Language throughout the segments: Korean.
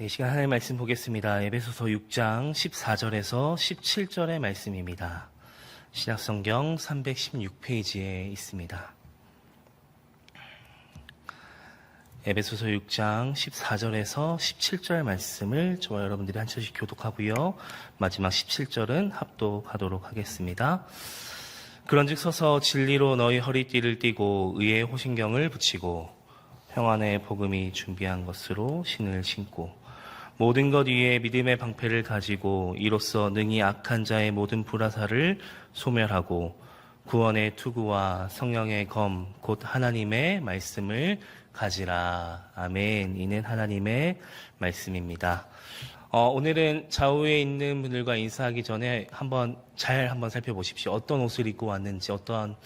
네, 이 시간 하나님의 말씀 보겠습니다. 에베소서 6장 14절에서 17절의 말씀입니다. 신약성경 316페이지에 있습니다. 에베소서 6장 14절에서 17절 말씀을 저와 여러분들이 한 절씩 교독하고요. 마지막 17절은 합독하도록 하겠습니다. 그런즉 서서 진리로 너희 허리띠를 띠고 의의 호신경을 붙이고 평안의 복음이 준비한 것으로 신을 신고 모든 것 위에 믿음의 방패를 가지고 이로써 능히 악한 자의 모든 불화살을 소멸하고 구원의 투구와 성령의 검 곧 하나님의 말씀을 가지라. 아멘. 이는 하나님의 말씀입니다. 오늘은 좌우에 있는 분들과 인사하기 전에 한번 살펴보십시오. 어떤 옷을 입고 왔는지, 어떠한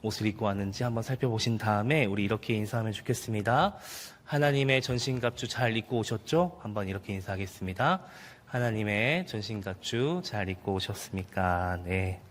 옷을 입고 왔는지 한번 살펴보신 다음에 우리 이렇게 인사하면 좋겠습니다. 하나님의 전신갑주 잘 입고 오셨죠? 한번 이렇게 인사하겠습니다. 하나님의 전신갑주 잘 입고 오셨습니까? 네.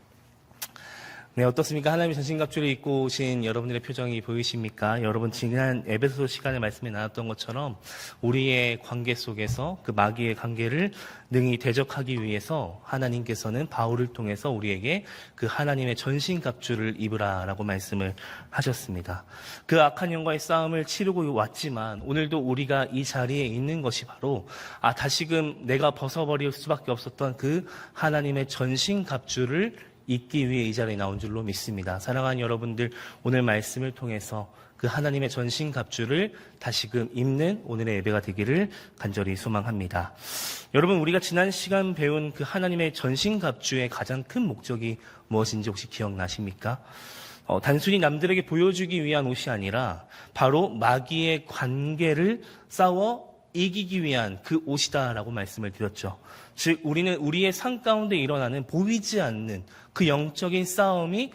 네, 어떻습니까? 하나님의 전신갑주를 입고 오신 여러분들의 표정이 보이십니까? 여러분, 지난 에베소 시간에 말씀에 나눴던 것처럼 우리의 관계 속에서 그 마귀의 관계를 능히 대적하기 위해서 하나님께서는 바울을 통해서 우리에게 그 하나님의 전신갑주를 입으라라고 말씀을 하셨습니다. 그 악한 영과의 싸움을 치르고 왔지만 오늘도 우리가 이 자리에 있는 것이 바로 다시금 내가 벗어버릴 수밖에 없었던 그 하나님의 전신갑주를 입기 위해 이 자리에 나온 줄로 믿습니다. 사랑하는 여러분들, 오늘 말씀을 통해서 그 하나님의 전신갑주를 다시금 입는 오늘의 예배가 되기를 간절히 소망합니다. 여러분, 우리가 지난 시간 배운 그 하나님의 전신갑주의 가장 큰 목적이 무엇인지 혹시 기억나십니까? 단순히 남들에게 보여주기 위한 옷이 아니라 바로 마귀의 관계를 싸워 이기기 위한 그 옷이다라고 말씀을 드렸죠. 즉 우리는 우리의 삶 가운데 일어나는 보이지 않는 그 영적인 싸움이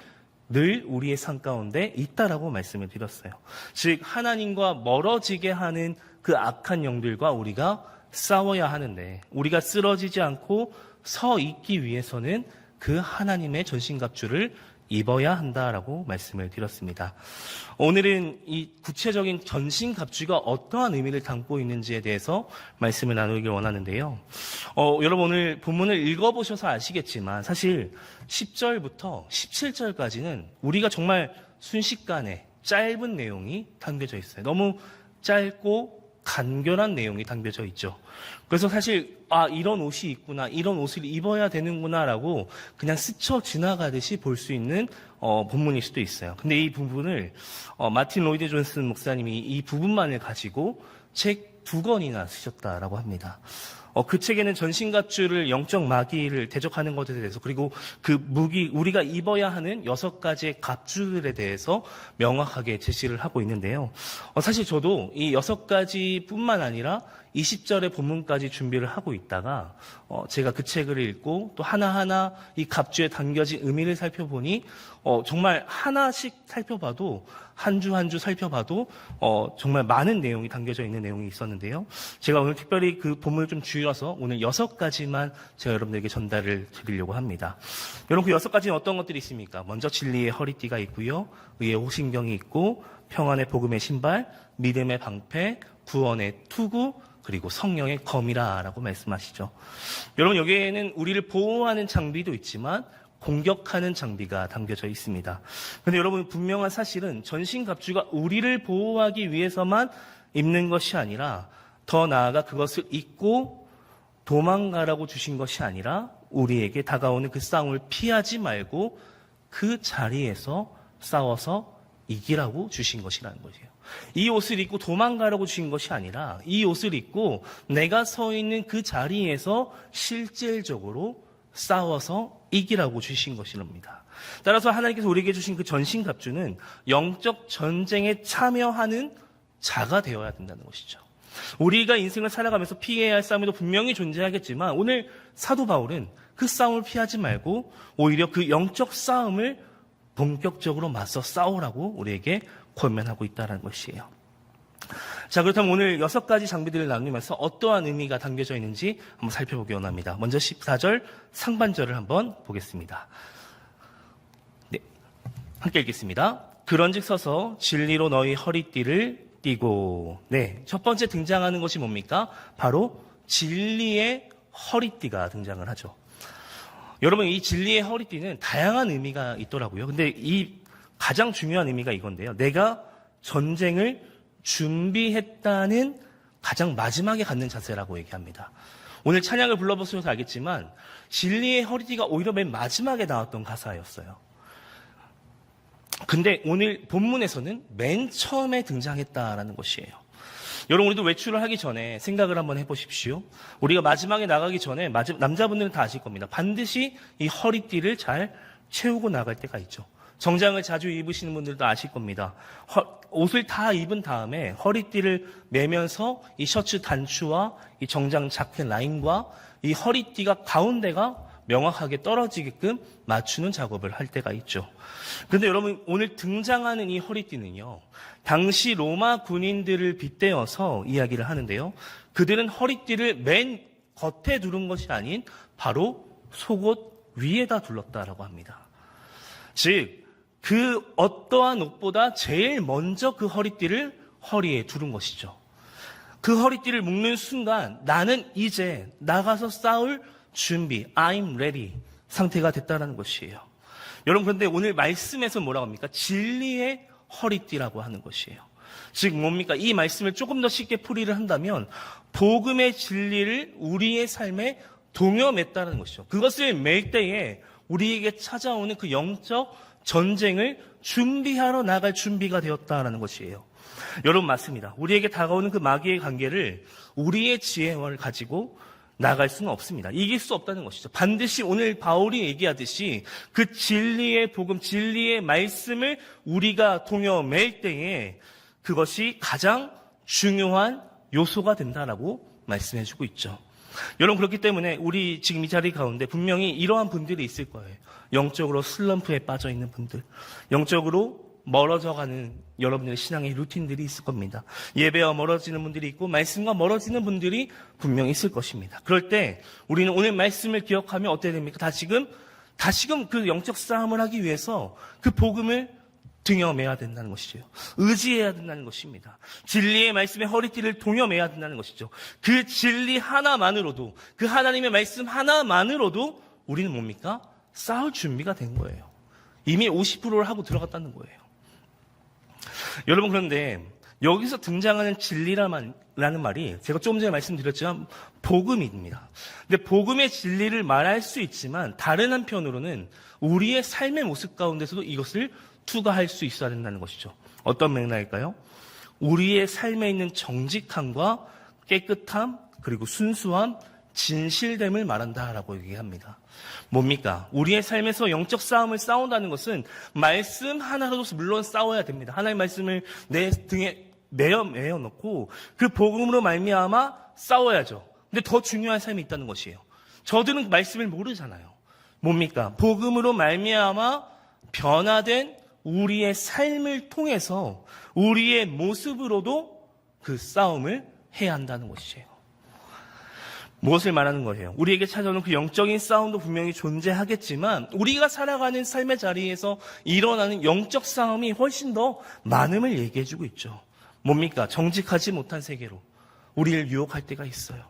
늘 우리의 삶 가운데 있다라고 말씀을 드렸어요. 즉 하나님과 멀어지게 하는 그 악한 영들과 우리가 싸워야 하는데 우리가 쓰러지지 않고 서 있기 위해서는 그 하나님의 전신갑주를 입어야 한다라고 말씀을 드렸습니다. 오늘은 이 구체적인 전신갑주가 어떠한 의미를 담고 있는지에 대해서 말씀을 나누길 원하는데요. 여러분 오늘 본문을 읽어보셔서 아시겠지만 사실 10절부터 17절까지는 우리가 정말 순식간에 짧은 내용이 담겨져 있어요. 너무 짧고 간결한 내용이 담겨져 있죠. 그래서 사실 이런 옷이 있구나, 이런 옷을 입어야 되는구나라고 그냥 스쳐 지나가듯이 볼 수 있는 본문일 수도 있어요. 근데 이 부분을 마틴 로이드 존슨 목사님이 이 부분만을 가지고 책 2권이나 쓰셨다라고 합니다. 그 책에는 전신갑주를 영적 마귀를 대적하는 것에 대해서 그리고 그 무기 우리가 입어야 하는 6가지의 갑주들에 대해서 명확하게 제시를 하고 있는데요. 사실 저도 이 6가지뿐만 아니라 20절의 본문까지 준비를 하고 있다가 제가 그 책을 읽고 또 하나하나 이 갑주에 담겨진 의미를 살펴보니 정말 하나씩 살펴봐도 한 주 한 주 살펴봐도 정말 많은 내용이 담겨져 있는 내용이 있었는데요. 제가 오늘 특별히 그 본문을 좀 줄여서 오늘 6가지만 제가 여러분들에게 전달을 드리려고 합니다. 여러분 그 6가지는 어떤 것들이 있습니까? 먼저 진리의 허리띠가 있고요. 의의 호신경이 있고 평안의 복음의 신발, 믿음의 방패, 구원의 투구, 그리고 성령의 검이라고 말씀하시죠. 여러분 여기에는 우리를 보호하는 장비도 있지만 공격하는 장비가 담겨져 있습니다. 그런데 여러분 분명한 사실은 전신갑주가 우리를 보호하기 위해서만 입는 것이 아니라 더 나아가 그것을 입고 도망가라고 주신 것이 아니라 우리에게 다가오는 그 싸움을 피하지 말고 그 자리에서 싸워서 이기라고 주신 것이라는 것이에요. 이 옷을 입고 도망가라고 주신 것이 아니라 이 옷을 입고 내가 서 있는 그 자리에서 실질적으로 싸워서 이기라고 주신 것이랍니다. 따라서 하나님께서 우리에게 주신 그 전신갑주는 영적 전쟁에 참여하는 자가 되어야 된다는 것이죠. 우리가 인생을 살아가면서 피해야 할 싸움도 분명히 존재하겠지만 오늘 사도 바울은 그 싸움을 피하지 말고 오히려 그 영적 싸움을 본격적으로 맞서 싸우라고 우리에게 권면하고 있다는 것이에요. 자, 그렇다면 오늘 6가지 장비들을 나누면서 어떠한 의미가 담겨져 있는지 한번 살펴보기 원합니다. 먼저 14절 상반절을 한번 보겠습니다. 네, 함께 읽겠습니다. 그런즉 서서 진리로 너희 허리띠를 띠고, 네, 첫 번째 등장하는 것이 뭡니까? 바로 진리의 허리띠가 등장을 하죠. 여러분, 이 진리의 허리띠는 다양한 의미가 있더라고요. 근데 이 가장 중요한 의미가 이건데요. 내가 전쟁을 준비했다는 가장 마지막에 갖는 자세라고 얘기합니다. 오늘 찬양을 불러보셔서 알겠지만 진리의 허리띠가 오히려 맨 마지막에 나왔던 가사였어요. 근데 오늘 본문에서는 맨 처음에 등장했다라는 것이에요. 여러분, 우리도 외출을 하기 전에 생각을 한번 해보십시오. 우리가 마지막에 나가기 전에 남자분들은 다 아실 겁니다. 반드시 이 허리띠를 잘 채우고 나갈 때가 있죠. 정장을 자주 입으시는 분들도 아실 겁니다. 옷을 다 입은 다음에 허리띠를 매면서 이 셔츠 단추와 이 정장 자켓 라인과 이 허리띠가 가운데가 명확하게 떨어지게끔 맞추는 작업을 할 때가 있죠. 그런데 여러분, 오늘 등장하는 이 허리띠는요, 당시 로마 군인들을 빗대어서 이야기를 하는데요. 그들은 허리띠를 맨 겉에 두른 것이 아닌 바로 속옷 위에다 둘렀다라고 합니다. 즉, 그 어떠한 옷보다 제일 먼저 그 허리띠를 허리에 두른 것이죠. 그 허리띠를 묶는 순간 나는 이제 나가서 싸울 준비, I'm ready 상태가 됐다는 것이에요. 여러분, 그런데 오늘 말씀에서 뭐라고 합니까? 진리의 허리띠라고 하는 것이에요. 즉 뭡니까? 이 말씀을 조금 더 쉽게 풀이를 한다면 복음의 진리를 우리의 삶에 동여맸다는 것이죠. 그것을 맬 때에 우리에게 찾아오는 그 영적 전쟁을 준비하러 나갈 준비가 되었다는 것이에요. 여러분, 맞습니다. 우리에게 다가오는 그 마귀의 관계를 우리의 지혜를 가지고 나갈 수는 없습니다. 이길 수 없다는 것이죠. 반드시 오늘 바울이 얘기하듯이 그 진리의 복음, 진리의 말씀을 우리가 동여맬 때에 그것이 가장 중요한 요소가 된다라고 말씀해주고 있죠. 여러분, 그렇기 때문에 우리 지금 이 자리 가운데 분명히 이러한 분들이 있을 거예요. 영적으로 슬럼프에 빠져 있는 분들, 영적으로 멀어져가는 여러분들의 신앙의 루틴들이 있을 겁니다. 예배와 멀어지는 분들이 있고 말씀과 멀어지는 분들이 분명히 있을 것입니다. 그럴 때 우리는 오늘 말씀을 기억하면 어떻게 됩니까? 다시금 그 영적 싸움을 하기 위해서 그 복음을 등여매야 된다는 것이죠. 의지해야 된다는 것입니다. 진리의 말씀에 허리띠를 동여매야 된다는 것이죠. 그 진리 하나만으로도, 그 하나님의 말씀 하나만으로도 우리는 뭡니까? 싸울 준비가 된 거예요. 이미 50%를 하고 들어갔다는 거예요. 여러분, 그런데 여기서 등장하는 진리라는 말이 제가 조금 전에 말씀드렸지만 복음입니다. 근데 복음의 진리를 말할 수 있지만 다른 한편으로는 우리의 삶의 모습 가운데서도 이것을 투과할 수 있어야 된다는 것이죠. 어떤 맥락일까요? 우리의 삶에 있는 정직함과 깨끗함, 그리고 순수함, 진실됨을 말한다라고 얘기합니다. 뭡니까? 우리의 삶에서 영적 싸움을 싸운다는 것은 말씀 하나로도 물론 싸워야 됩니다. 하나님의 말씀을 내 등에 매어 놓고 그 복음으로 말미암아 싸워야죠. 근데 더 중요한 삶이 있다는 것이에요. 저들은 말씀을 모르잖아요. 뭡니까? 복음으로 말미암아 변화된 우리의 삶을 통해서 우리의 모습으로도 그 싸움을 해야 한다는 것이에요. 무엇을 말하는 거예요? 우리에게 찾아오는 그 영적인 싸움도 분명히 존재하겠지만 우리가 살아가는 삶의 자리에서 일어나는 영적 싸움이 훨씬 더 많음을 얘기해주고 있죠. 뭡니까? 정직하지 못한 세계로 우리를 유혹할 때가 있어요.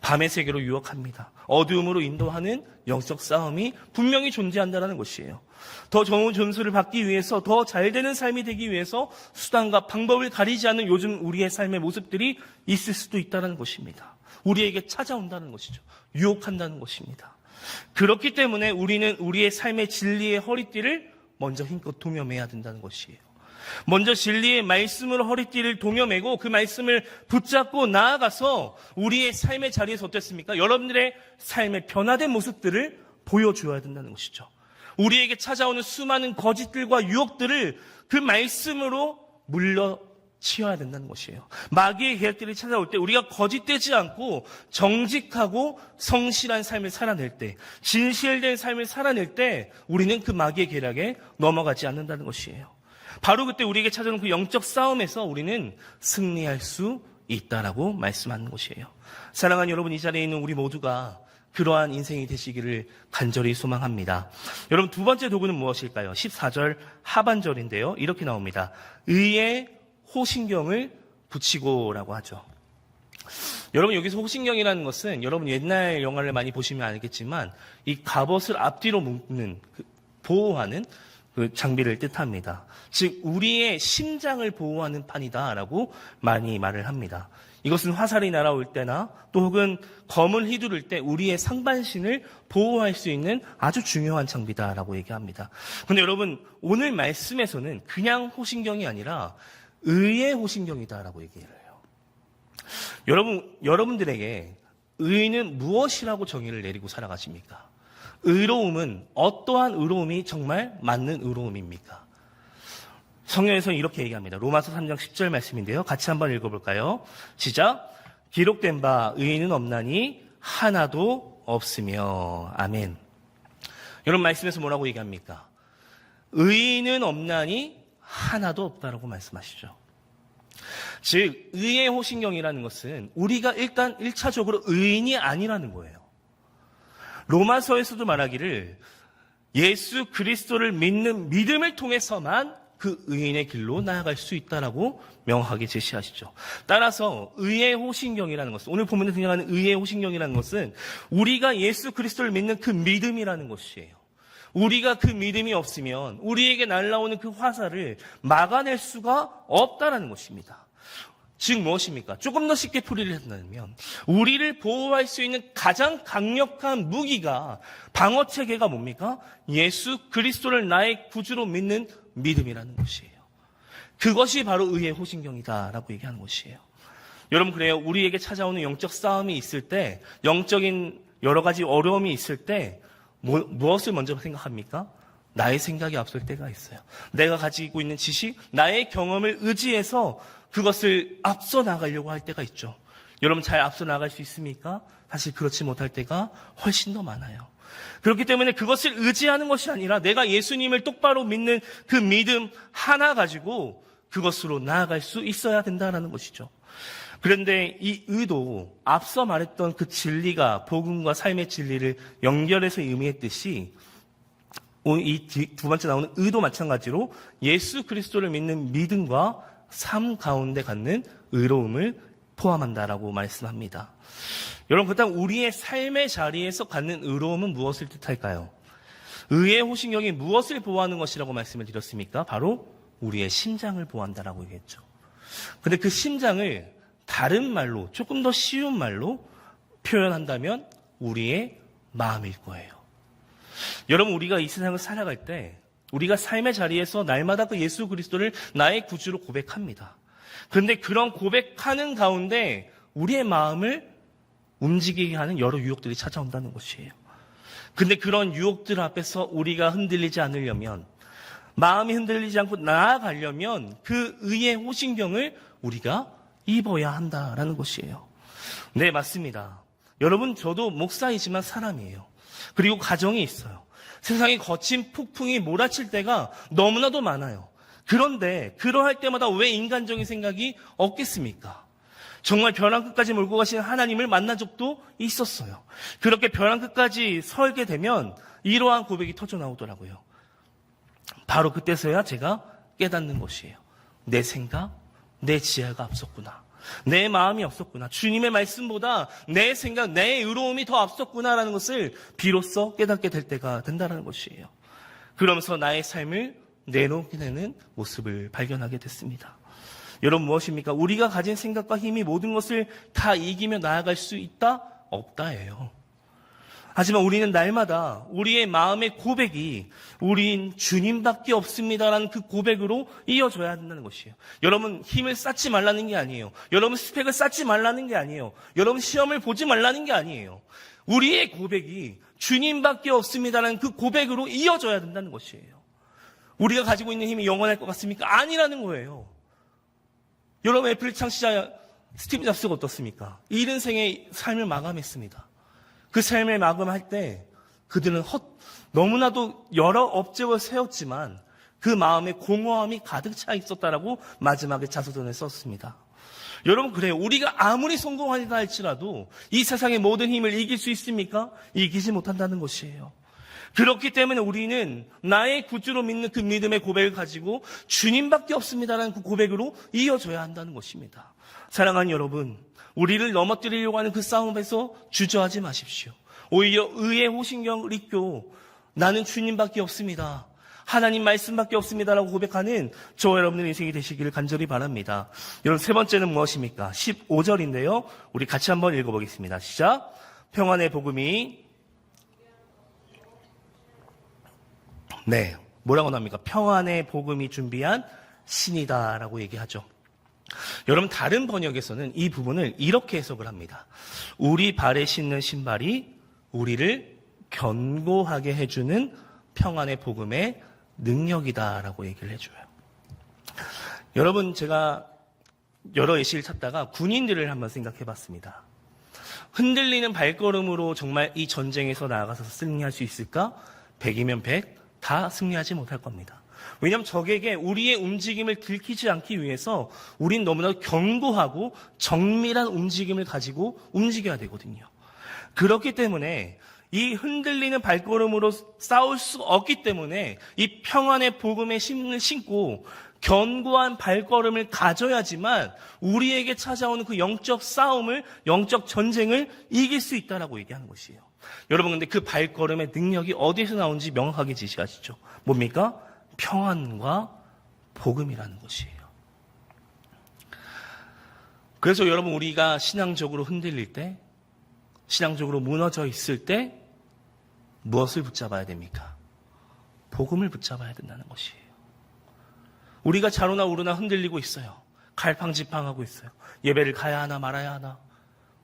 밤의 세계로 유혹합니다. 어두움으로 인도하는 영적 싸움이 분명히 존재한다는 것이에요. 더 좋은 점수를 받기 위해서, 더 잘되는 삶이 되기 위해서 수단과 방법을 가리지 않는 요즘 우리의 삶의 모습들이 있을 수도 있다는 것입니다. 우리에게 찾아온다는 것이죠. 유혹한다는 것입니다. 그렇기 때문에 우리는 우리의 삶의 진리의 허리띠를 먼저 힘껏 동여매야 된다는 것이에요. 먼저 진리의 말씀으로 허리띠를 동여매고 그 말씀을 붙잡고 나아가서 우리의 삶의 자리에서 어땠습니까? 여러분들의 삶의 변화된 모습들을 보여줘야 된다는 것이죠. 우리에게 찾아오는 수많은 거짓들과 유혹들을 그 말씀으로 물려치워야 된다는 것이에요. 마귀의 계략들이 찾아올 때 우리가 거짓되지 않고 정직하고 성실한 삶을 살아낼 때, 진실된 삶을 살아낼 때 우리는 그 마귀의 계략에 넘어가지 않는다는 것이에요. 바로 그때 우리에게 찾아오는 그 영적 싸움에서 우리는 승리할 수 있다라고 말씀하는 것이에요. 사랑하는 여러분, 이 자리에 있는 우리 모두가 그러한 인생이 되시기를 간절히 소망합니다. 여러분, 두 번째 도구는 무엇일까요? 14절 하반절인데요. 이렇게 나옵니다. 의의 호신경을 붙이고라고 하죠. 여러분 여기서 호신경이라는 것은 여러분 옛날 영화를 많이 보시면 알겠지만 이 갑옷을 앞뒤로 묶는 보호하는 그 장비를 뜻합니다. 즉 우리의 심장을 보호하는 판이다라고 많이 말을 합니다. 이것은 화살이 날아올 때나 또 혹은 검을 휘두를 때 우리의 상반신을 보호할 수 있는 아주 중요한 장비다라고 얘기합니다. 그런데 여러분 오늘 말씀에서는 그냥 호신경이 아니라 의의 호신경이다라고 얘기를 해요. 여러분들에게 의는 무엇이라고 정의를 내리고 살아가십니까? 의로움은 어떠한 의로움이 정말 맞는 의로움입니까? 성경에서는 이렇게 얘기합니다. 로마서 3장 10절 말씀인데요. 같이 한번 읽어볼까요? 시작. 기록된 바 의인은 없나니 하나도 없으며. 아멘. 여러분 말씀에서 뭐라고 얘기합니까? 의인은 없나니 하나도 없다라고 말씀하시죠. 즉 의의 호신경이라는 것은 우리가 일단 1차적으로 의인이 아니라는 거예요. 로마서에서도 말하기를 예수 그리스도를 믿는 믿음을 통해서만 그 의인의 길로 나아갈 수 있다라고 명확하게 제시하시죠. 따라서 의의 호신경이라는 것은 오늘 본문에 등장하는 의의 호신경이라는 것은 우리가 예수 그리스도를 믿는 그 믿음이라는 것이에요. 우리가 그 믿음이 없으면 우리에게 날아오는 그 화살을 막아낼 수가 없다라는 것입니다. 즉 무엇입니까? 조금 더 쉽게 풀이를 한다면 우리를 보호할 수 있는 가장 강력한 무기가 방어체계가 뭡니까? 예수 그리스도를 나의 구주로 믿는 믿음이라는 것이에요. 그것이 바로 의의 호신경이다라고 얘기하는 것이에요. 여러분 그래요. 우리에게 찾아오는 영적 싸움이 있을 때 영적인 여러 가지 어려움이 있을 때 무엇을 먼저 생각합니까? 나의 생각이 앞설 때가 있어요. 내가 가지고 있는 지식, 나의 경험을 의지해서 그것을 앞서 나가려고 할 때가 있죠. 여러분 잘 앞서 나갈 수 있습니까? 사실 그렇지 못할 때가 훨씬 더 많아요. 그렇기 때문에 그것을 의지하는 것이 아니라 내가 예수님을 똑바로 믿는 그 믿음 하나 가지고 그것으로 나아갈 수 있어야 된다는 것이죠. 그런데 이 의도 앞서 말했던 그 진리가 복음과 삶의 진리를 연결해서 의미했듯이 이 두 번째 나오는 의도 마찬가지로 예수 그리스도를 믿는 믿음과 삶 가운데 갖는 의로움을 포함한다라고 말씀합니다. 여러분 그렇다면 우리의 삶의 자리에서 갖는 의로움은 무엇을 뜻할까요? 의의 호신경이 무엇을 보호하는 것이라고 말씀을 드렸습니까? 바로 우리의 심장을 보호한다라고 얘기했죠. 근데 그 심장을 다른 말로 조금 더 쉬운 말로 표현한다면 우리의 마음일 거예요. 여러분 우리가 이 세상을 살아갈 때 우리가 삶의 자리에서 날마다 그 예수 그리스도를 나의 구주로 고백합니다. 그런데 그런 고백하는 가운데 우리의 마음을 움직이게 하는 여러 유혹들이 찾아온다는 것이에요. 근데 그런 유혹들 앞에서 우리가 흔들리지 않으려면 마음이 흔들리지 않고 나아가려면 그 의의 호신경을 우리가 입어야 한다라는 것이에요. 네, 맞습니다. 여러분 저도 목사이지만 사람이에요. 그리고 가정이 있어요. 세상에 거친 폭풍이 몰아칠 때가 너무나도 많아요. 그런데 그러할 때마다 왜 인간적인 생각이 없겠습니까? 정말 벼랑 끝까지 몰고 가시는 하나님을 만난 적도 있었어요. 그렇게 벼랑 끝까지 설게 되면 이러한 고백이 터져 나오더라고요. 바로 그때서야 제가 깨닫는 것이에요. 내 생각, 내 지혜가 앞섰구나. 내 마음이 앞섰구나. 주님의 말씀보다 내 생각, 내 의로움이 더 앞섰구나라는 것을 비로소 깨닫게 될 때가 된다는 것이에요. 그러면서 나의 삶을 내놓게 되는 모습을 발견하게 됐습니다. 여러분 무엇입니까? 우리가 가진 생각과 힘이 모든 것을 다 이기며 나아갈 수 있다? 없다예요. 하지만 우리는 날마다 우리의 마음의 고백이 우린 주님밖에 없습니다라는 그 고백으로 이어져야 된다는 것이에요. 여러분 힘을 쌓지 말라는 게 아니에요. 여러분 스펙을 쌓지 말라는 게 아니에요. 여러분 시험을 보지 말라는 게 아니에요. 우리의 고백이 주님밖에 없습니다라는 그 고백으로 이어져야 된다는 것이에요. 우리가 가지고 있는 힘이 영원할 것 같습니까? 아니라는 거예요. 여러분 애플 창시자 스티브 잡스가 어떻습니까? 70생의 삶을 마감했습니다. 그 삶을 마감할 때 그들은 너무나도 여러 업적을 세웠지만 그 마음에 공허함이 가득 차 있었다라고 마지막에 자서전에 썼습니다. 여러분 그래요. 우리가 아무리 성공하다 할지라도 이 세상의 모든 힘을 이길 수 있습니까? 이기지 못한다는 것이에요. 그렇기 때문에 우리는 나의 구주로 믿는 그 믿음의 고백을 가지고 주님밖에 없습니다라는 그 고백으로 이어져야 한다는 것입니다. 사랑하는 여러분, 우리를 넘어뜨리려고 하는 그 싸움에서 주저하지 마십시오. 오히려 의의 호신경을 입고 나는 주님밖에 없습니다, 하나님 말씀밖에 없습니다라고 고백하는 저와 여러분의 인생이 되시기를 간절히 바랍니다. 여러분, 세 번째는 무엇입니까? 15절인데요. 우리 같이 한번 읽어보겠습니다. 시작. 평안의 복음이 뭐라고 나옵니까? 평안의 복음이 준비한 신이다라고 얘기하죠. 여러분, 다른 번역에서는 이 부분을 이렇게 해석을 합니다. 우리 발에 신는 신발이 우리를 견고하게 해주는 평안의 복음의 능력이다라고 얘기를 해줘요. 여러분, 제가 여러 예시를 찾다가 군인들을 한번 생각해 봤습니다. 흔들리는 발걸음으로 정말 이 전쟁에서 나아가서 승리할 수 있을까? 100이면 100, 다 승리하지 못할 겁니다. 왜냐하면 적에게 우리의 움직임을 들키지 않기 위해서 우린 너무나 견고하고 정밀한 움직임을 가지고 움직여야 되거든요. 그렇기 때문에 이 흔들리는 발걸음으로 싸울 수 없기 때문에 이 평안의 복음의 신을 신고 견고한 발걸음을 가져야지만 우리에게 찾아오는 그 영적 싸움을, 영적 전쟁을 이길 수 있다라고 얘기하는 것이에요. 여러분, 근데 그 발걸음의 능력이 어디서 나오는지 명확하게 지시하시죠. 뭡니까? 평안과 복음이라는 것이에요. 그래서 여러분, 우리가 신앙적으로 흔들릴 때, 신앙적으로 무너져 있을 때 무엇을 붙잡아야 됩니까? 복음을 붙잡아야 된다는 것이에요. 우리가 좌로나 우로나 흔들리고 있어요. 갈팡질팡하고 있어요. 예배를 가야 하나 말아야 하나,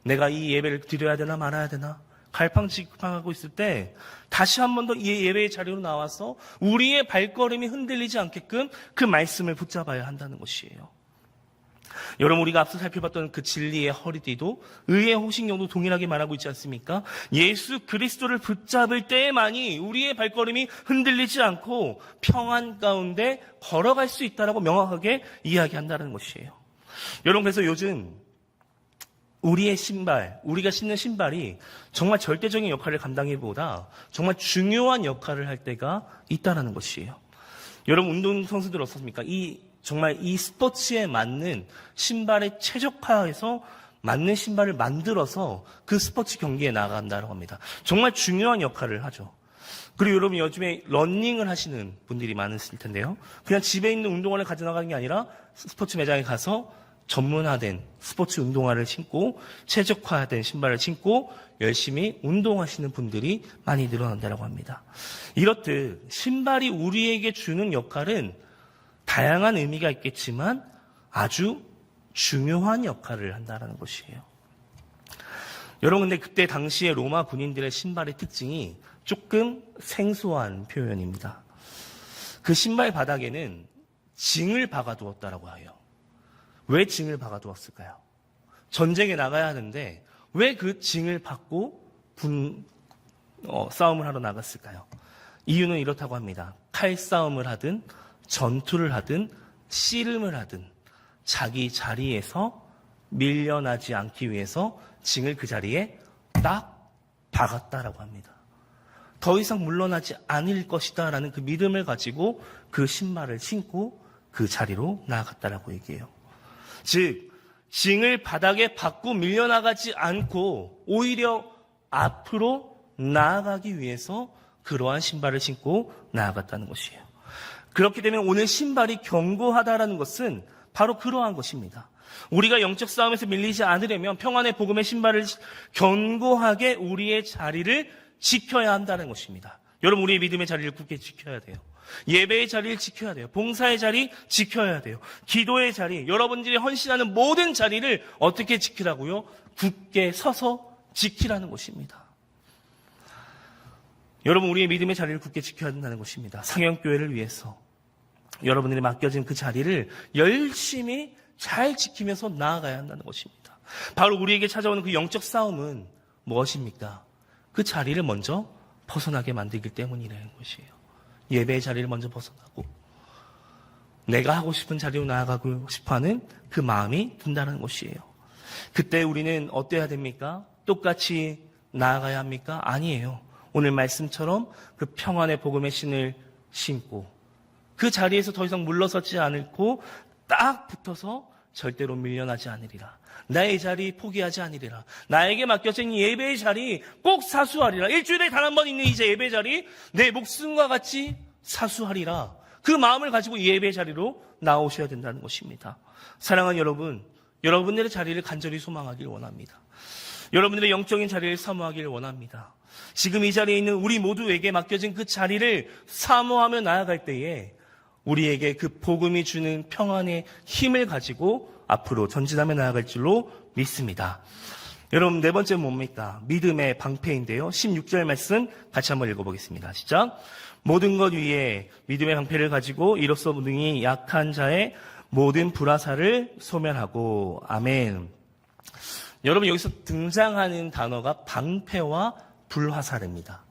내가 이 예배를 드려야 되나 말아야 되나, 갈팡질팡하고 있을 때 다시 한 번 더 이 예배의 자리로 나와서 우리의 발걸음이 흔들리지 않게끔 그 말씀을 붙잡아야 한다는 것이에요. 여러분, 우리가 앞서 살펴봤던 그 진리의 허리띠도 의의 호신경도 동일하게 말하고 있지 않습니까? 예수 그리스도를 붙잡을 때만이 우리의 발걸음이 흔들리지 않고 평안 가운데 걸어갈 수 있다라고 명확하게 이야기한다는 것이에요. 여러분, 그래서 요즘 우리의 신발, 우리가 신는 신발이 정말 절대적인 역할을 감당하기보다 정말 중요한 역할을 할 때가 있다는 것이에요. 여러분, 운동선수들 어떻습니까? 정말 이 스포츠에 맞는 신발에 최적화해서 맞는 신발을 만들어서 그 스포츠 경기에 나간다고 합니다. 정말 중요한 역할을 하죠. 그리고 여러분, 요즘에 러닝을 하시는 분들이 많으실 텐데요. 그냥 집에 있는 운동화를 가져나가는 게 아니라 스포츠 매장에 가서 전문화된 스포츠 운동화를 신고 최적화된 신발을 신고 열심히 운동하시는 분들이 많이 늘어난다고 합니다. 이렇듯 신발이 우리에게 주는 역할은 다양한 의미가 있겠지만 아주 중요한 역할을 한다는 것이에요. 여러분, 근데 그때 당시에 로마 군인들의 신발의 특징이 조금 생소한 표현입니다. 그 신발 바닥에는 징을 박아두었다라고 해요. 왜 징을 박아두었을까요? 전쟁에 나가야 하는데 왜 그 징을 박고 싸움을 하러 나갔을까요? 이유는 이렇다고 합니다. 칼싸움을 하든 전투를 하든 씨름을 하든 자기 자리에서 밀려나지 않기 위해서 징을 그 자리에 딱 박았다라고 합니다. 더 이상 물러나지 않을 것이다 라는 그 믿음을 가지고 그 신발을 신고 그 자리로 나아갔다라고 얘기해요. 즉, 징을 바닥에 박고 밀려나가지 않고 오히려 앞으로 나아가기 위해서 그러한 신발을 신고 나아갔다는 것이에요. 그렇기 때문에 오늘 신발이 견고하다라는 것은 바로 그러한 것입니다. 우리가 영적 싸움에서 밀리지 않으려면 평안의 복음의 신발을 견고하게 우리의 자리를 지켜야 한다는 것입니다. 여러분, 우리의 믿음의 자리를 굳게 지켜야 돼요. 예배의 자리를 지켜야 돼요. 봉사의 자리 지켜야 돼요. 기도의 자리, 여러분들이 헌신하는 모든 자리를 어떻게 지키라고요? 굳게 서서 지키라는 것입니다. 여러분, 우리의 믿음의 자리를 굳게 지켜야 된다는 것입니다. 상영교회를 위해서 여러분들이 맡겨진 그 자리를 열심히 잘 지키면서 나아가야 한다는 것입니다. 바로 우리에게 찾아오는 그 영적 싸움은 무엇입니까? 그 자리를 먼저 벗어나게 만들기 때문이라는 것이에요. 예배의 자리를 먼저 벗어나고 내가 하고 싶은 자리로 나아가고 싶어하는 그 마음이 든다는 것이에요. 그때 우리는 어때야 됩니까? 똑같이 나아가야 합니까? 아니에요. 오늘 말씀처럼 그 평안의 복음의 신을 신고 그 자리에서 더 이상 물러서지 않고 딱 붙어서 절대로 밀려나지 않으리라. 나의 자리 포기하지 않으리라. 나에게 맡겨진 이 예배의 자리 꼭 사수하리라. 일주일에 단 한 번 있는 이제 예배 자리 내 목숨과 같이 사수하리라. 그 마음을 가지고 이 예배 자리로 나오셔야 된다는 것입니다. 사랑하는 여러분, 여러분들의 자리를 간절히 소망하길 원합니다. 여러분들의 영적인 자리를 사모하길 원합니다. 지금 이 자리에 있는 우리 모두에게 맡겨진 그 자리를 사모하며 나아갈 때에 우리에게 그 복음이 주는 평안의 힘을 가지고 앞으로 전진하며 나아갈 줄로 믿습니다. 여러분, 네 번째 뭡니까? 믿음의 방패인데요. 16절 말씀 같이 한번 읽어보겠습니다. 시작. 모든 것 위에 믿음의 방패를 가지고 이로써 능히 약한 자의 모든 불화살을 소멸하고. 아멘. 여러분, 여기서 등장하는 단어가 방패와 불화살입니다.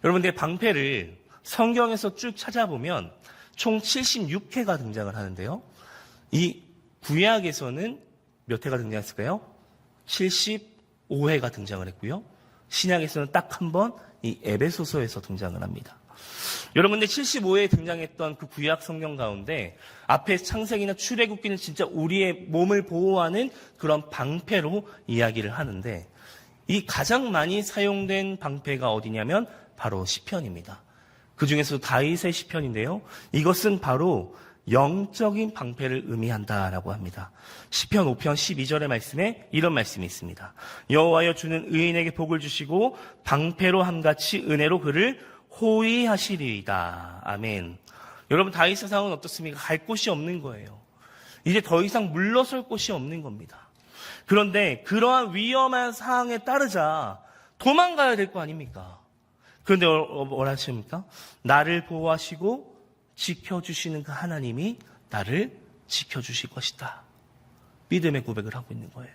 여러분들 방패를 성경에서 쭉 찾아보면 총 76회가 등장을 하는데요. 이 구약에서는 몇 회가 등장했을까요? 75회가 등장을 했고요. 신약에서는 딱 한 번 이 에베소서에서 등장을 합니다. 여러분들 75회에 등장했던 그 구약 성경 가운데 앞에 창세기나 출애굽기는 진짜 우리의 몸을 보호하는 그런 방패로 이야기를 하는데 이 가장 많이 사용된 방패가 어디냐면 바로 시편입니다. 그 중에서도 다윗의 시편인데요. 이것은 바로 영적인 방패를 의미한다라고 합니다. 시편 5편 12절의 말씀에 이런 말씀이 있습니다. 여호와여 주는 의인에게 복을 주시고 방패로 함같이 은혜로 그를 호위하시리이다. 아멘. 여러분, 다윗의 상황은 어떻습니까? 갈 곳이 없는 거예요. 이제 더 이상 물러설 곳이 없는 겁니다. 그런데 그러한 위험한 상황에 따르자 도망가야 될 거 아닙니까? 그런데 뭐라 하십니까? 나를 보호하시고 지켜주시는 그 하나님이 나를 지켜주실 것이다. 믿음의 고백을 하고 있는 거예요.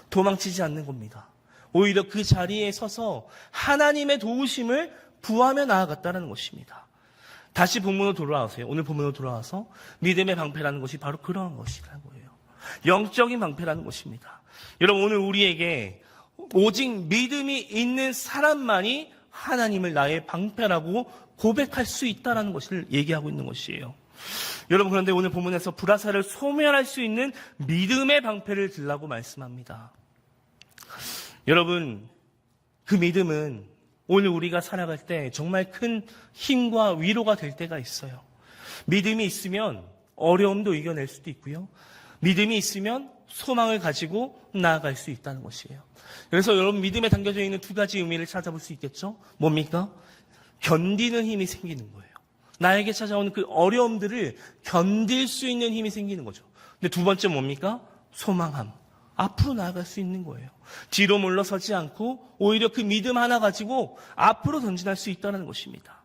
도망치지 않는 겁니다. 오히려 그 자리에 서서 하나님의 도우심을 구하며 나아갔다는 것입니다. 다시 본문으로 돌아오세요. 오늘 본문으로 돌아와서 믿음의 방패라는 것이 바로 그러한 것이라고 해요. 영적인 방패라는 것입니다. 여러분, 오늘 우리에게 오직 믿음이 있는 사람만이 하나님을 나의 방패라고 고백할 수 있다는 것을 얘기하고 있는 것이에요. 여러분, 그런데 오늘 본문에서 불화살을 소멸할 수 있는 믿음의 방패를 들라고 말씀합니다. 여러분, 그 믿음은 오늘 우리가 살아갈 때 정말 큰 힘과 위로가 될 때가 있어요. 믿음이 있으면 어려움도 이겨낼 수도 있고요. 믿음이 있으면 소망을 가지고 나아갈 수 있다는 것이에요. 그래서 여러분, 믿음에 담겨져 있는 두 가지 의미를 찾아볼 수 있겠죠? 뭡니까? 견디는 힘이 생기는 거예요. 나에게 찾아오는 그 어려움들을 견딜 수 있는 힘이 생기는 거죠. 근데 두 번째 뭡니까? 소망함. 앞으로 나아갈 수 있는 거예요. 뒤로 물러서지 않고 오히려 그 믿음 하나 가지고 앞으로 전진할 수 있다는 것입니다.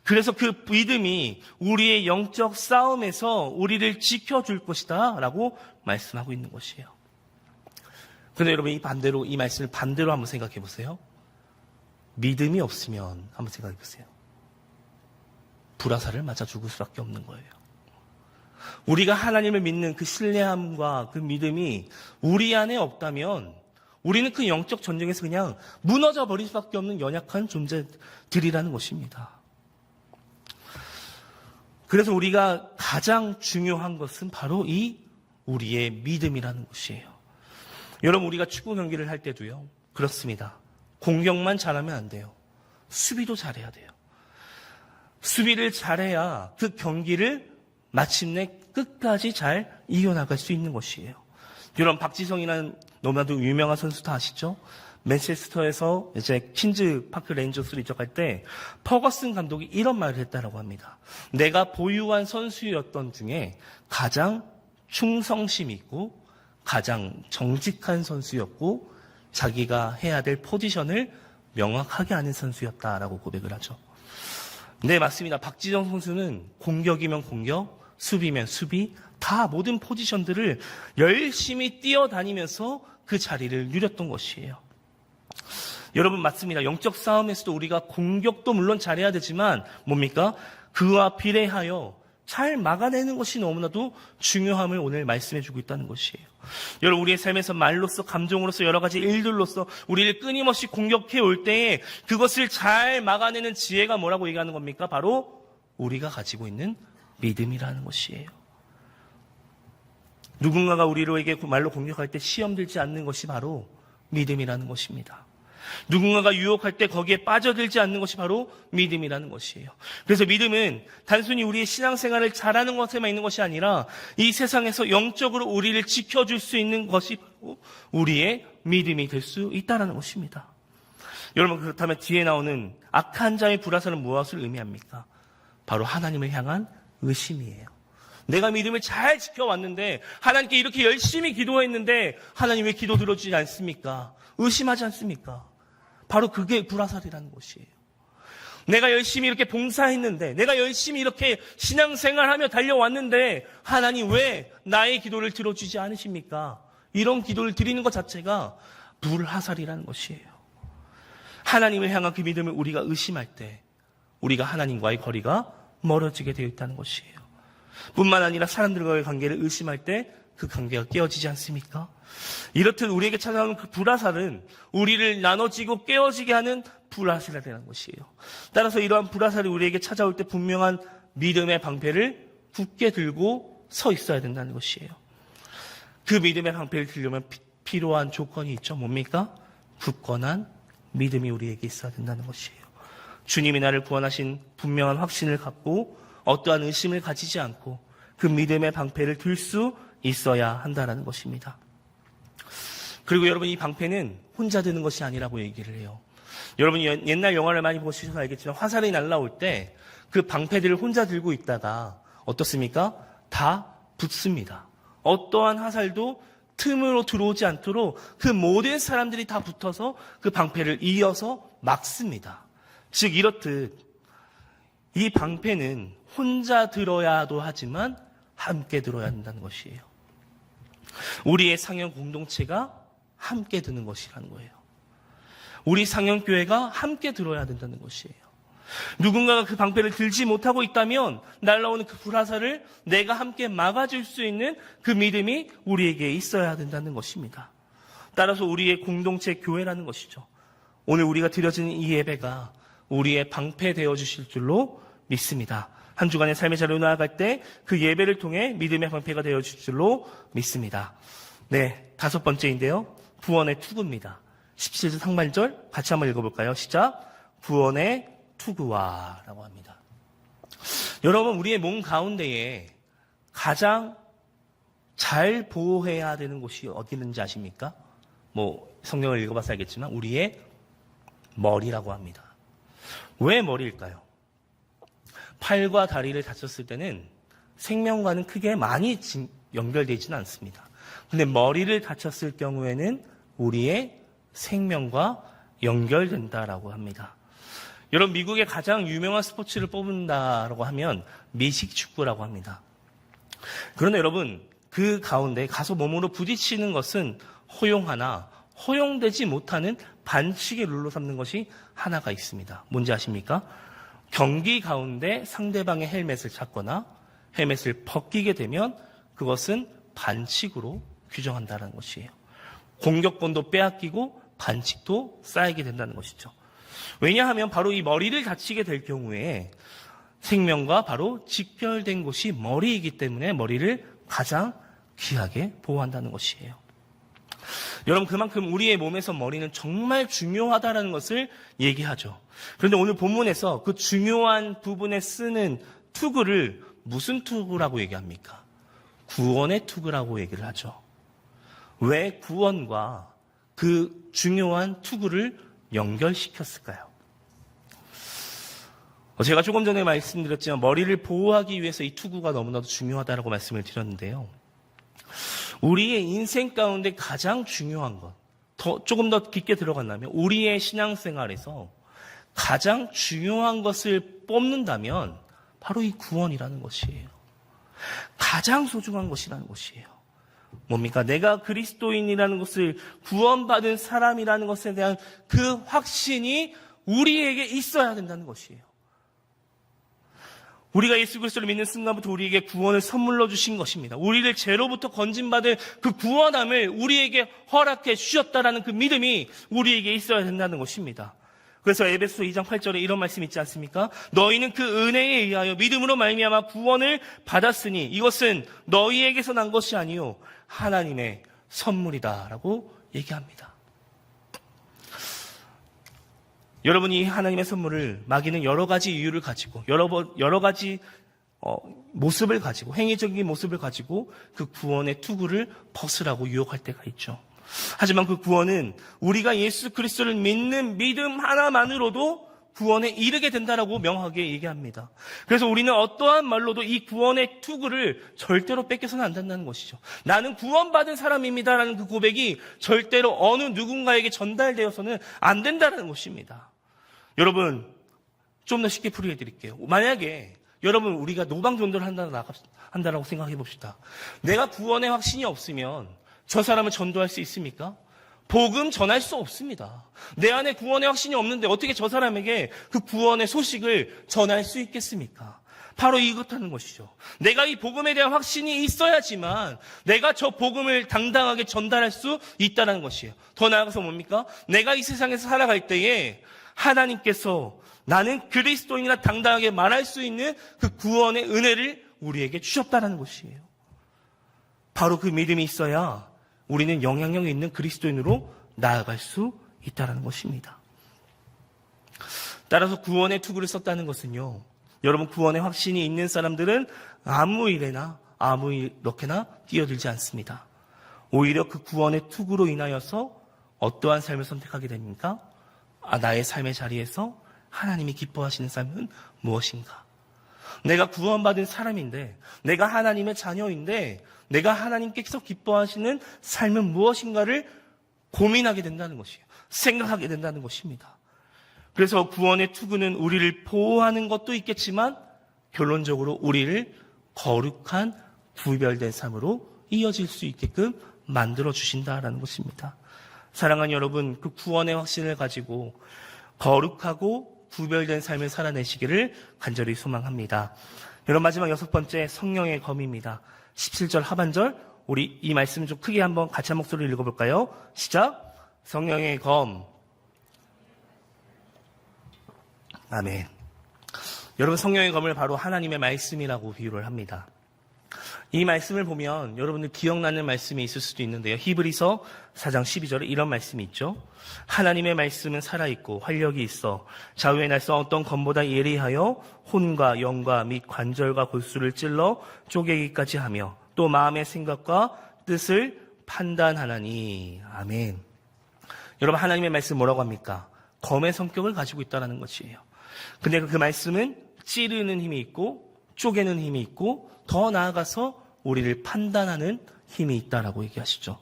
그래서 그 믿음이 우리의 영적 싸움에서 우리를 지켜줄 것이다 라고 말씀하고 있는 것이에요. 그런데 여러분, 이 말씀을 반대로 한번 생각해 보세요. 믿음이 없으면 한번 생각해 보세요. 불화살을 맞아 죽을 수밖에 없는 거예요. 우리가 하나님을 믿는 그 신뢰함과 그 믿음이 우리 안에 없다면 우리는 그 영적 전쟁에서 그냥 무너져 버릴 수밖에 없는 연약한 존재들이라는 것입니다. 그래서 우리가 가장 중요한 것은 바로 이 우리의 믿음이라는 것이에요. 여러분, 우리가 축구 경기를 할 때도요, 그렇습니다. 공격만 잘하면 안 돼요. 수비도 잘해야 돼요. 수비를 잘해야 그 경기를 마침내 끝까지 잘 이겨나갈 수 있는 것이에요. 여러분, 박지성이라는 너무나도 유명한 선수 다 아시죠? 맨체스터에서 이제 퀸즈 파크 레인저스로 이적할 때 퍼거슨 감독이 이런 말을 했다라고 합니다. 내가 보유한 선수였던 중에 가장 충성심 있고 가장 정직한 선수였고 자기가 해야 될 포지션을 명확하게 아는 선수였다라고 고백을 하죠. 네, 맞습니다. 박지성 선수는 공격이면 공격, 수비면 수비, 다 모든 포지션들을 열심히 뛰어다니면서 그 자리를 누렸던 것이에요. 여러분, 맞습니다. 영적 싸움에서도 우리가 공격도 물론 잘해야 되지만 뭡니까? 그와 비례하여 잘 막아내는 것이 너무나도 중요함을 오늘 말씀해주고 있다는 것이에요. 여러분, 우리의 삶에서 말로써, 감정으로서, 여러 가지 일들로서 우리를 끊임없이 공격해 올 때에 그것을 잘 막아내는 지혜가 뭐라고 얘기하는 겁니까? 바로 우리가 가지고 있는 믿음이라는 것이에요. 누군가가 우리에게 말로 공격할 때 시험 들지 않는 것이 바로 믿음이라는 것입니다. 누군가가 유혹할 때 거기에 빠져들지 않는 것이 바로 믿음이라는 것이에요. 그래서 믿음은 단순히 우리의 신앙생활을 잘하는 것에만 있는 것이 아니라 이 세상에서 영적으로 우리를 지켜줄 수 있는 것이 바로 우리의 믿음이 될 수 있다는 것입니다. 여러분, 그렇다면 뒤에 나오는 악한 자의 불화살은 무엇을 의미합니까? 바로 하나님을 향한 의심이에요. 내가 믿음을 잘 지켜왔는데 하나님께 이렇게 열심히 기도했는데 하나님 왜 기도 들어주지 않습니까? 의심하지 않습니까? 바로 그게 불화살이라는 것이에요. 내가 열심히 이렇게 봉사했는데, 내가 열심히 이렇게 신앙생활하며 달려왔는데 하나님 왜 나의 기도를 들어주지 않으십니까? 이런 기도를 드리는 것 자체가 불화살이라는 것이에요. 하나님을 향한 그 믿음을 우리가 의심할 때 우리가 하나님과의 거리가 멀어지게 되어 있다는 것이에요. 뿐만 아니라 사람들과의 관계를 의심할 때 그 관계가 깨어지지 않습니까? 이렇듯 우리에게 찾아오는 그 불화살은 우리를 나눠지고 깨어지게 하는 불화살이라는 것이에요. 따라서 이러한 불화살이 우리에게 찾아올 때 분명한 믿음의 방패를 굳게 들고 서 있어야 된다는 것이에요. 그 믿음의 방패를 들려면 필요한 조건이 있죠. 뭡니까? 굳건한 믿음이 우리에게 있어야 된다는 것이에요. 주님이 나를 구원하신 분명한 확신을 갖고 어떠한 의심을 가지지 않고 그 믿음의 방패를 들 수 있어야 한다는 것입니다. 그리고 여러분, 이 방패는 혼자 드는 것이 아니라고 얘기를 해요. 여러분이 옛날 영화를 많이 보시셔서 알겠지만 화살이 날라올 때 그 방패들을 혼자 들고 있다가 어떻습니까? 다 붙습니다. 어떠한 화살도 틈으로 들어오지 않도록 그 모든 사람들이 다 붙어서 그 방패를 이어서 막습니다. 즉 이렇듯 이 방패는 혼자 들어야도 하지만 함께 들어야 한다는 것이에요. 우리의 상형 공동체가 함께 드는 것이라는 거예요. 우리 상형교회가 함께 들어야 된다는 것이에요. 누군가가 그 방패를 들지 못하고 있다면 날라오는 그 불화살을 내가 함께 막아줄 수 있는 그 믿음이 우리에게 있어야 된다는 것입니다. 따라서 우리의 공동체 교회라는 것이죠. 오늘 우리가 드려지는 이 예배가 우리의 방패 되어주실 줄로 믿습니다. 한 주간의 삶의 자리로 나아갈 때 그 예배를 통해 믿음의 방패가 되어줄 줄로 믿습니다. 네, 5번째인데요. 구원의 투구입니다. 17절 상반절 같이 한번 읽어볼까요? 시작. 구원의 투구와 라고 합니다. 여러분, 우리의 몸 가운데에 가장 잘 보호해야 되는 곳이 어디 있는지 아십니까? 성경을 읽어봐서 알겠지만 우리의 머리라고 합니다. 왜 머리일까요? 팔과 다리를 다쳤을 때는 생명과는 크게 많이 연결되지는 않습니다. 근데 머리를 다쳤을 경우에는 우리의 생명과 연결된다라고 합니다. 여러분, 미국의 가장 유명한 스포츠를 뽑는다라고 하면 미식축구라고 합니다. 그런데 여러분, 그 가운데 가서 몸으로 부딪히는 것은 허용하나 허용되지 못하는 반칙의 룰로 삼는 것이 하나가 있습니다. 뭔지 아십니까? 경기 가운데 상대방의 헬멧을 찾거나 헬멧을 벗기게 되면 그것은 반칙으로 규정한다는 것이에요. 공격권도 빼앗기고 반칙도 쌓이게 된다는 것이죠. 왜냐하면 바로 이 머리를 다치게 될 경우에 생명과 바로 직결된 곳이 머리이기 때문에 머리를 가장 귀하게 보호한다는 것이에요. 여러분, 그만큼 우리의 몸에서 머리는 정말 중요하다는 것을 얘기하죠. 그런데 오늘 본문에서 그 중요한 부분에 쓰는 투구를 무슨 투구라고 얘기합니까? 구원의 투구라고 얘기를 하죠. 왜 구원과 그 중요한 투구를 연결시켰을까요? 제가 조금 전에 말씀드렸지만 머리를 보호하기 위해서 이 투구가 너무나도 중요하다고 말씀을 드렸는데요. 우리의 인생 가운데 가장 중요한 것, 조금 더 깊게 들어간다면 우리의 신앙생활에서 가장 중요한 것을 뽑는다면 바로 이 구원이라는 것이에요. 가장 소중한 것이라는 것이에요. 뭡니까? 내가 그리스도인이라는 것을, 구원받은 사람이라는 것에 대한 그 확신이 우리에게 있어야 된다는 것이에요. 우리가 예수 그리스도를 믿는 순간부터 우리에게 구원을 선물로 주신 것입니다. 우리를 죄로부터 건진받은 그 구원함을 우리에게 허락해 주셨다라는 그 믿음이 우리에게 있어야 된다는 것입니다. 그래서 에베소 2장 8절에 이런 말씀 있지 않습니까? 너희는 그 은혜에 의하여 믿음으로 말미암아 구원을 받았으니 이것은 너희에게서 난 것이 아니요 하나님의 선물이다라고 얘기합니다. 여러분이 하나님의 선물을 마귀는 여러 가지 이유를 가지고 여러 가지 모습을 가지고 행위적인 모습을 가지고 그 구원의 투구를 벗으라고 유혹할 때가 있죠. 하지만 그 구원은 우리가 예수 그리스도를 믿는 믿음 하나만으로도 구원에 이르게 된다라고 명확하게 얘기합니다. 그래서 우리는 어떠한 말로도 이 구원의 투구를 절대로 뺏겨서는 안 된다는 것이죠. 나는 구원받은 사람입니다라는 그 고백이 절대로 어느 누군가에게 전달되어서는 안 된다는 것입니다. 여러분, 좀 더 쉽게 풀이해 드릴게요. 만약에 여러분 우리가 노방전도를 한다라고 생각해 봅시다. 내가 구원의 확신이 없으면 저 사람을 전도할 수 있습니까? 복음 전할 수 없습니다. 내 안에 구원의 확신이 없는데 어떻게 저 사람에게 그 구원의 소식을 전할 수 있겠습니까? 바로 이것하는 것이죠. 내가 이 복음에 대한 확신이 있어야지만 내가 저 복음을 당당하게 전달할 수 있다는 것이에요. 더 나아가서 뭡니까? 내가 이 세상에서 살아갈 때에 하나님께서 나는 그리스도인이라 당당하게 말할 수 있는 그 구원의 은혜를 우리에게 주셨다는 것이에요. 바로 그 믿음이 있어야 우리는 영향력 있는 그리스도인으로 나아갈 수 있다는 것입니다. 따라서 구원의 투구를 썼다는 것은요, 여러분 구원의 확신이 있는 사람들은 아무 일에나 아무 이렇게나 뛰어들지 않습니다. 오히려 그 구원의 투구로 인하여서 어떠한 삶을 선택하게 됩니까? 나의 삶의 자리에서 하나님이 기뻐하시는 삶은 무엇인가? 내가 구원받은 사람인데, 내가 하나님의 자녀인데, 내가 하나님께서 기뻐하시는 삶은 무엇인가를 고민하게 된다는 것이에요. 생각하게 된다는 것입니다. 그래서 구원의 투구는 우리를 보호하는 것도 있겠지만 결론적으로 우리를 거룩한 구별된 삶으로 이어질 수 있게끔 만들어 주신다라는 것입니다. 사랑하는 여러분, 그 구원의 확신을 가지고 거룩하고 구별된 삶을 살아내시기를 간절히 소망합니다. 여러분, 마지막 6번째 성령의 검입니다. 17절 하반절, 우리 이 말씀 좀 크게 한번 같이 한 목소리로 읽어볼까요? 시작! 성령의 검. 아멘. 여러분, 성령의 검을 바로 하나님의 말씀이라고 비유를 합니다. 이 말씀을 보면 여러분들 기억나는 말씀이 있을 수도 있는데요. 히브리서 4장 12절에 이런 말씀이 있죠. 하나님의 말씀은 살아있고 활력이 있어 좌우의 날선 어떤 검보다 예리하여 혼과 영과 및 관절과 골수를 찔러 쪼개기까지 하며 또 마음의 생각과 뜻을 판단하나니. 아멘. 여러분, 하나님의 말씀 뭐라고 합니까? 검의 성격을 가지고 있다는 것이에요. 근데 그 말씀은 찌르는 힘이 있고 쪼개는 힘이 있고 더 나아가서 우리를 판단하는 힘이 있다라고 얘기하시죠.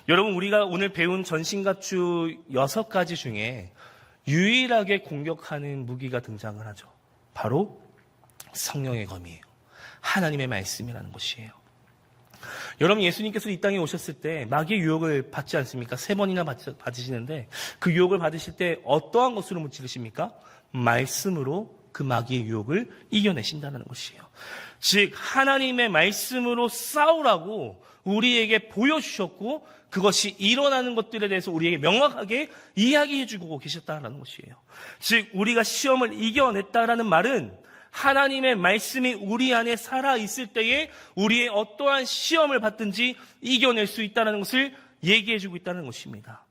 여러분, 우리가 오늘 배운 전신갑주 6가지 중에 유일하게 공격하는 무기가 등장을 하죠. 바로 성령의 검이에요. 하나님의 말씀이라는 것이에요. 여러분, 예수님께서 이 땅에 오셨을 때 마귀의 유혹을 받지 않습니까? 3번이나 받으시는데 그 유혹을 받으실 때 어떠한 것으로 무찌르십니까? 말씀으로 그 마귀의 유혹을 이겨내신다는 것이에요. 즉, 하나님의 말씀으로 싸우라고 우리에게 보여주셨고 그것이 일어나는 것들에 대해서 우리에게 명확하게 이야기해주고 계셨다는 것이에요. 즉, 우리가 시험을 이겨냈다라는 말은 하나님의 말씀이 우리 안에 살아있을 때에 우리의 어떠한 시험을 받든지 이겨낼 수 있다는 것을 얘기해주고 있다는 것입니다.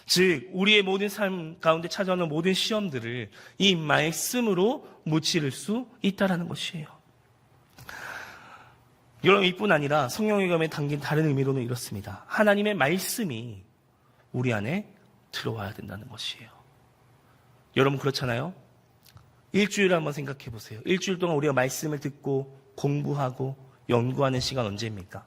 즉, 우리의 모든 삶 가운데 찾아오는 모든 시험들을 이 말씀으로 무찌를 수 있다는 것이에요. 여러분, 이뿐 아니라 성령의 검에 담긴 다른 의미로는 이렇습니다. 하나님의 말씀이 우리 안에 들어와야 된다는 것이에요. 여러분, 그렇잖아요? 일주일을 한번 생각해 보세요. 일주일 동안 우리가 말씀을 듣고 공부하고 연구하는 시간 언제입니까?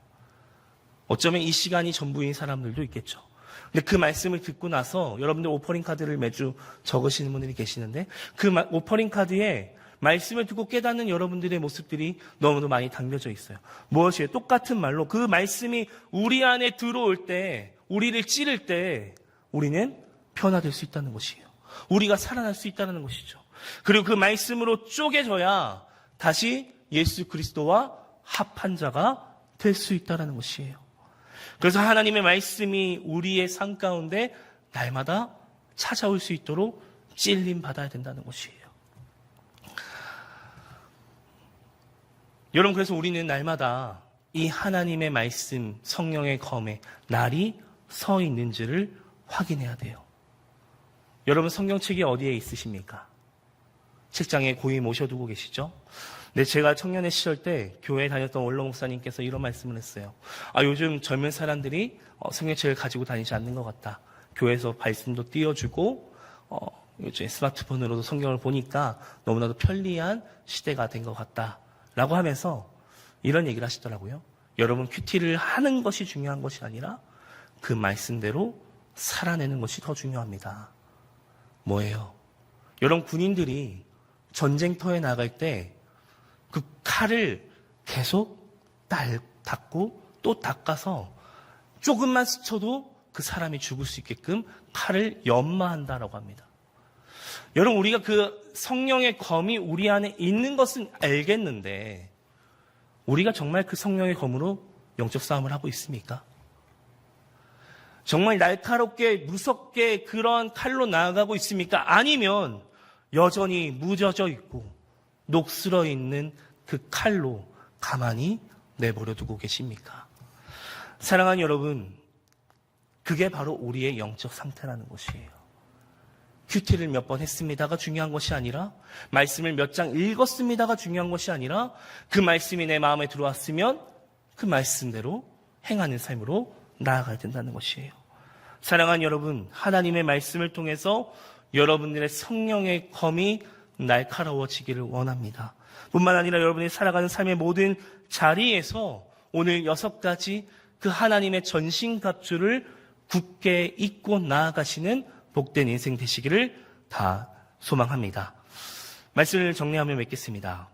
어쩌면 이 시간이 전부인 사람들도 있겠죠. 근데 그 말씀을 듣고 나서 여러분들 오퍼링 카드를 매주 적으시는 분들이 계시는데 그 오퍼링 카드에 말씀을 듣고 깨닫는 여러분들의 모습들이 너무도 많이 담겨져 있어요. 무엇이에요? 똑같은 말로 그 말씀이 우리 안에 들어올 때, 우리를 찌를 때 우리는 변화될 수 있다는 것이에요. 우리가 살아날 수 있다는 것이죠. 그리고 그 말씀으로 쪼개져야 다시 예수 그리스도와 합한 자가 될 수 있다는 것이에요. 그래서 하나님의 말씀이 우리의 삶 가운데 날마다 찾아올 수 있도록 찔림 받아야 된다는 것이에요. 여러분, 그래서 우리는 날마다 이 하나님의 말씀, 성령의 검에 날이 서 있는지를 확인해야 돼요. 여러분, 성경책이 어디에 있으십니까? 책장에 고이 모셔두고 계시죠? 네, 제가 청년의 시절 때 교회에 다녔던 원로 목사님께서 이런 말씀을 했어요. 요즘 젊은 사람들이 성경책을 가지고 다니지 않는 것 같다. 교회에서 말씀도 띄워주고 요즘 스마트폰으로도 성경을 보니까 너무나도 편리한 시대가 된 것 같다 라고 하면서 이런 얘기를 하시더라고요. 여러분, 큐티를 하는 것이 중요한 것이 아니라 그 말씀대로 살아내는 것이 더 중요합니다. 뭐예요? 여러분, 군인들이 전쟁터에 나갈 때 그 칼을 계속 닦고 또 닦아서 조금만 스쳐도 그 사람이 죽을 수 있게끔 칼을 연마한다라고 합니다. 여러분, 우리가 그 성령의 검이 우리 안에 있는 것은 알겠는데 우리가 정말 그 성령의 검으로 영적 싸움을 하고 있습니까? 정말 날카롭게 무섭게 그런 칼로 나아가고 있습니까? 아니면 여전히 무뎌져 있고 녹슬어 있는 그 칼로 가만히 내버려 두고 계십니까? 사랑하는 여러분, 그게 바로 우리의 영적 상태라는 것이에요. 큐티를 몇 번 했습니다가 중요한 것이 아니라, 말씀을 몇 장 읽었습니다가 중요한 것이 아니라, 그 말씀이 내 마음에 들어왔으면 그 말씀대로 행하는 삶으로 나아가야 된다는 것이에요. 사랑하는 여러분, 하나님의 말씀을 통해서 여러분들의 성령의 검이 날카로워지기를 원합니다. 뿐만 아니라 여러분이 살아가는 삶의 모든 자리에서 오늘 6가지 그 하나님의 전신갑주를 굳게 입고 나아가시는 복된 인생 되시기를 다 소망합니다. 말씀을 정리하며 맺겠습니다.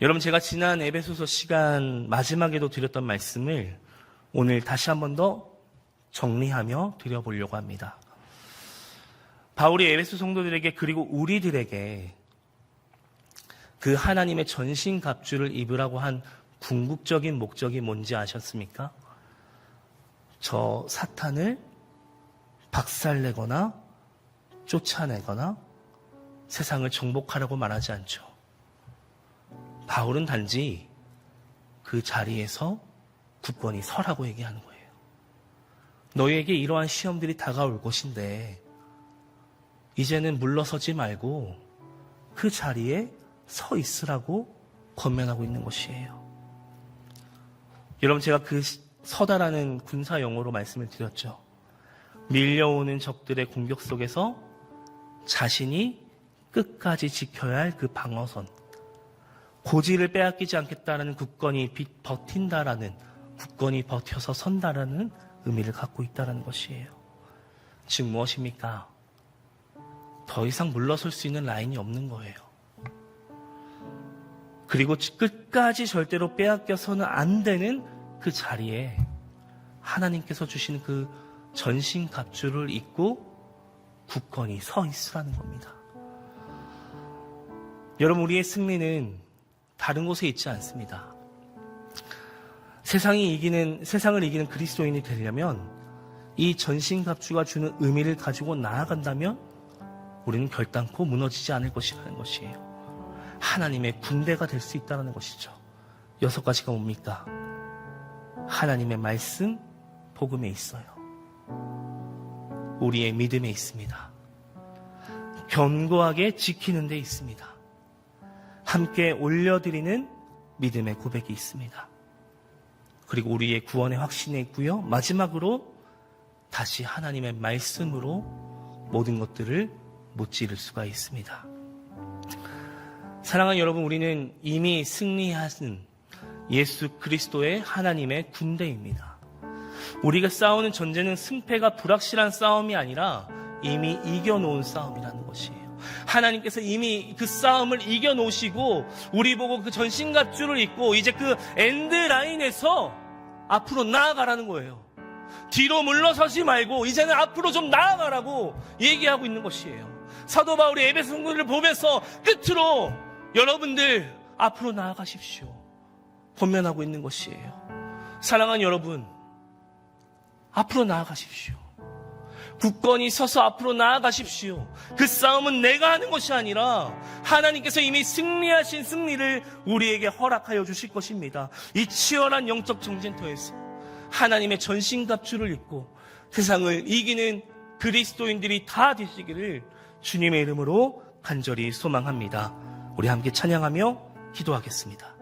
여러분, 제가 지난 에베소서 시간 마지막에도 드렸던 말씀을 오늘 다시 한 번 더 정리하며 드려보려고 합니다. 바울이 에베소 성도들에게 그리고 우리들에게 그 하나님의 전신갑주를 입으라고 한 궁극적인 목적이 뭔지 아셨습니까? 저 사탄을 박살내거나 쫓아내거나 세상을 정복하라고 말하지 않죠. 바울은 단지 그 자리에서 굳건히 서라고 얘기하는 거예요. 너희에게 이러한 시험들이 다가올 것인데 이제는 물러서지 말고 그 자리에 서 있으라고 권면하고 있는 것이에요. 여러분, 제가 그 서다라는 군사 용어로 말씀을 드렸죠. 밀려오는 적들의 공격 속에서 자신이 끝까지 지켜야 할 그 방어선, 고지를 빼앗기지 않겠다라는 굳건히 버틴다라는, 굳건히 버텨서 선다라는 의미를 갖고 있다는 것이에요. 즉 무엇입니까? 더 이상 물러설 수 있는 라인이 없는 거예요. 그리고 끝까지 절대로 빼앗겨서는 안 되는 그 자리에 하나님께서 주시는 그 전신갑주를 입고 굳건히 서 있으라는 겁니다. 여러분, 우리의 승리는 다른 곳에 있지 않습니다. 세상을 이기는 그리스도인이 되려면 이 전신갑주가 주는 의미를 가지고 나아간다면 우리는 결단코 무너지지 않을 것이라는 것이에요. 하나님의 군대가 될 수 있다는 것이죠. 6가지가 뭡니까? 하나님의 말씀, 복음에 있어요. 우리의 믿음에 있습니다. 견고하게 지키는 데 있습니다. 함께 올려드리는 믿음의 고백이 있습니다. 그리고 우리의 구원의 확신에 있고요. 마지막으로 다시 하나님의 말씀으로 모든 것들을 못지를 수가 있습니다. 사랑하는 여러분, 우리는 이미 승리하신 예수 그리스도의 하나님의 군대입니다. 우리가 싸우는 전쟁은 승패가 불확실한 싸움이 아니라 이미 이겨놓은 싸움이라는 것이에요. 하나님께서 이미 그 싸움을 이겨놓으시고 우리 보고 그 전신갑주를 입고 이제 그 엔드라인에서 앞으로 나아가라는 거예요. 뒤로 물러서지 말고 이제는 앞으로 좀 나아가라고 얘기하고 있는 것이에요. 사도 바울이 에베소 성도들을 보면서 끝으로 여러분들 앞으로 나아가십시오. 권면하고 있는 것이에요. 사랑하는 여러분, 앞으로 나아가십시오. 굳건히 서서 앞으로 나아가십시오. 그 싸움은 내가 하는 것이 아니라 하나님께서 이미 승리하신 승리를 우리에게 허락하여 주실 것입니다. 이 치열한 영적 전쟁터에서 하나님의 전신갑주를 입고 세상을 이기는 그리스도인들이 다 되시기를 주님의 이름으로 간절히 소망합니다. 우리 함께 찬양하며 기도하겠습니다.